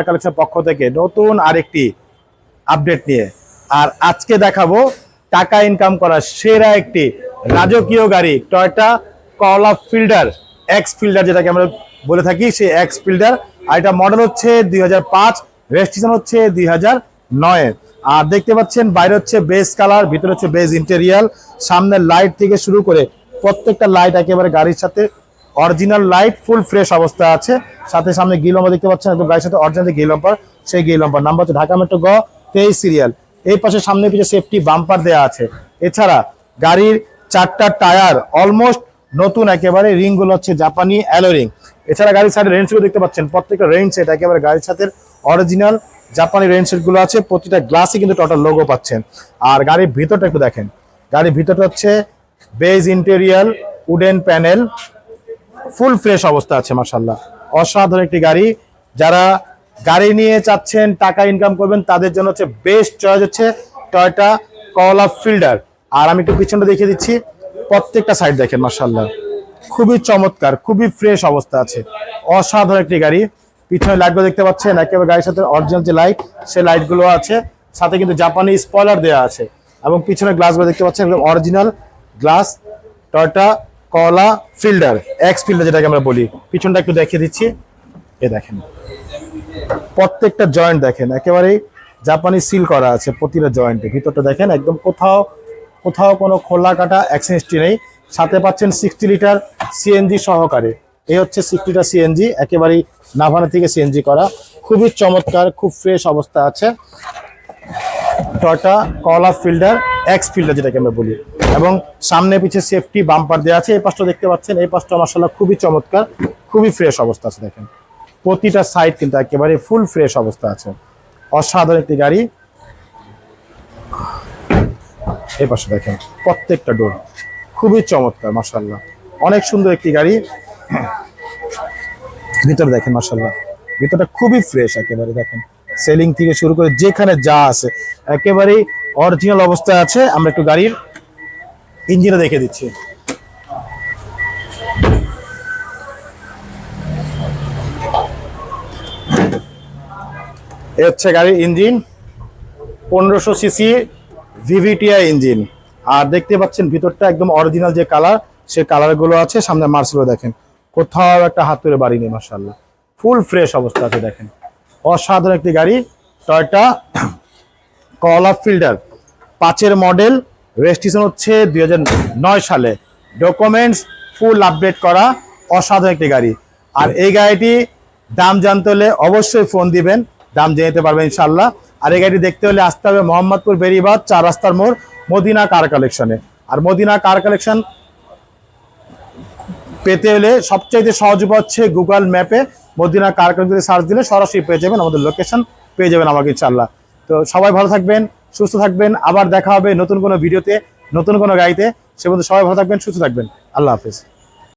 Collection পক্ষ থেকে নতুন আরেকটি আপডেট নিয়ে। আর আজকে দেখাবো টাকা ইনকাম করার সেরা একটি রাজকীয় গাড়ি, টয়োটা করলা ফিল্ডার, এক্স ফিল্ডার যেটাকে আমরা বলে থাকি, সেই এক্স ফিল্ডার। আর এটা মডেল হচ্ছে 2005, রেজিস্ট্রেশন হচ্ছে 2009। আর দেখতে পাচ্ছেন বাইরে হচ্ছে বেজ কালার, ভিতরে হচ্ছে বেজ ইন্টেরিয়াল। সামনের লাইট থেকে শুরু করে প্রত্যেকটা লাইট একেবারে গাড়ির সাথে অরিজিনাল লাইট, ফুল ফ্রেশ অবস্থা আছে। সাথে সামনে গিল নাম্বার দেখতে পাচ্ছেন, একদম গাড়ির সাথে অরিজিনাল গিল নাম্বার, সেই গিল নাম্বার নাম্বার হচ্ছে ঢাকা মেট্রো গ 23 সিরিয়াল। এই পাশে সামনে পিছিয়ে সেফটি বাম্পার দেওয়া আছে। এছাড়া গাড়ির 4টা টায়ার অলমোস্ট নতুন একেবারে, রিং গুলো হচ্ছে জাপানি অ্যালো রিং। এছাড়া গাড়ির সাইডে রেঞ্জ গুলো দেখতে পাচ্ছেন, প্রত্যেকটা রেঞ্জ সেট একেবারে গাড়ির সাথে অরিজিনাল জাপানি রেঞ্জ সেট গুলো আছে। প্রতিটা গ্লাসে কিন্তু টোটাল লোগো পাচ্ছেন। আর গাড়ির ভিতরটা একটু দেখেন, গাড়ির ভিতরটা হচ্ছে base ইন্টেরিয়াল, wooden panel, full fresh অবস্থা আছে। মাশাআল্লাহ, অসাধারণ একটি গাড়ি। যারা গাড়ি নিয়ে চাচ্ছেন টাকা ইনকাম করবেন, তাদের জন্য হচ্ছে বেস্ট চয়েস হচ্ছে টয়োটা করলা ফিল্ডার। আর আমি একটু পিছনটা দেখিয়ে দিচ্ছি, প্রত্যেকটা সাইড দেখেন মাশাআল্লাহ, খুবই চমৎকার, খুবই ফ্রেশ অবস্থা আছে। অসাধারণ একটি গাড়ি। পিছনে লাইটগুলো দেখতে পাচ্ছেন, একেবারে গাড়ির সাথে অরিজিনাল যে লাইট, সেই লাইটগুলো আছে। সাথে কিন্তু জাপানি স্পয়লার দেওয়া আছে। এবং পিছনে গ্লাসগুলো দেখতে পাচ্ছেন, একদম অরিজিনাল গ্লাস, টয়োটা করলা ফিল্ডার, এক্স ফিল্ডার যেটাকে আমরা বলি। পিছনটা একটু দেখিয়ে দিচ্ছি, এ দেখেন প্রত্যেকটা জয়েন্ট দেখেন একেবারে জাপানি সিল করা আছে প্রতিটা জয়েন্টে। ভিতরটা দেখেন একদম কোথাও কোথাও কোনো খোলা কাটা অ্যাক্সেসটি নেই। সাথে পাচ্ছেন 60 লিটার সিএনজি সহকারে। এই হচ্ছে 60 লিটার সিএনজি, একেবারেই নাভানা থেকে সিএনজি করা, খুবই চমৎকার, খুব ফ্রেশ অবস্থা আছে টয়োটা করলা ফিল্ডার, এক্স ফিল্ডার যেটাকে আমরা বলি। এবং সামনে পিছিয়ে সেফটি বাম্পার দেওয়া আছে। এই পাশটা দেখতে পাচ্ছেন, এই পাশটা মাশাআল্লাহ খুবই চমৎকার, খুবই ফ্রেশ অবস্থা আছে। দেখেন প্রতিটা সাইড কিন্তু একেবারে ফুল ফ্রেশ অবস্থা আছে। অসাধারণ একটি গাড়ি। এই পাশে দেখেন প্রত্যেকটা ডোর খুবই চমৎকার, মাশাআল্লাহ অনেক সুন্দর একটি গাড়ি। ভিতরে দেখেন মাশাআল্লাহ, ভিতরটা খুবই ফ্রেশ একেবারে। দেখেন সেলিং থেকে শুরু করে যেখানে যা আছে একেবারেই অরিজিনাল অবস্থায় আছে। আমরা একটু গাড়ির ইঞ্জিনটা দেখে দিচ্ছি। এ হচ্ছে গাড়ির ইঞ্জিন, 1500 সিসি ভিভিটিআই ইঞ্জিন। আর দেখতে পাচ্ছেন ভিতরটা একদম অরিজিনাল যে কালার, সেই কালারগুলো আছে। সামনে মার্সেলও দেখেন, কোথাও একটা হাত তুলে বাড়ি নেই, মাশাআল্লাহ ফুল ফ্রেশ অবস্থা আছে। দেখেন অসাধারণ একটি গাড়ি, টয়োটা করলা ফিল্ডার, 5-এর মডেল, রেজিস্ট্রেশন হচ্ছে 2009 সালে, ডকুমেন্টস ফুল আপডেট করা, অসাধারণ একটি গাড়ি। আর এই গাড়িটি দাম জানতে হলে অবশ্যই ফোন দিবেন, দাম জেনে নিতে পারবেন ইনশাআল্লাহ। আর এই গাড়ি দেখতে হলে আসতে হবে মোহাম্মদপুর বেরিবাদ 4 রাস্তার মোড়, মদিনা কার কালেকশনে। আর মদিনা কার কালেকশন পেতে হলে সবচাইতে সহজ উপায় হচ্ছে গুগল ম্যাপে মদিনা কার কালেকশন সার্চ দিলে সরাসরি পেয়ে যাবেন, আমাদের লোকেশন পেয়ে যাবেন আমাকে ইনশাআল্লাহ। তো সবাই ভালো থাকবেন, সুস্থ থাকবেন। আবার দেখা হবে নতুন কোনো ভিডিওতে, নতুন কোনো গাড়িতে। সে পর্যন্ত সবাই ভালো থাকবেন, সুস্থ থাকবেন। আল্লাহ হাফেজ।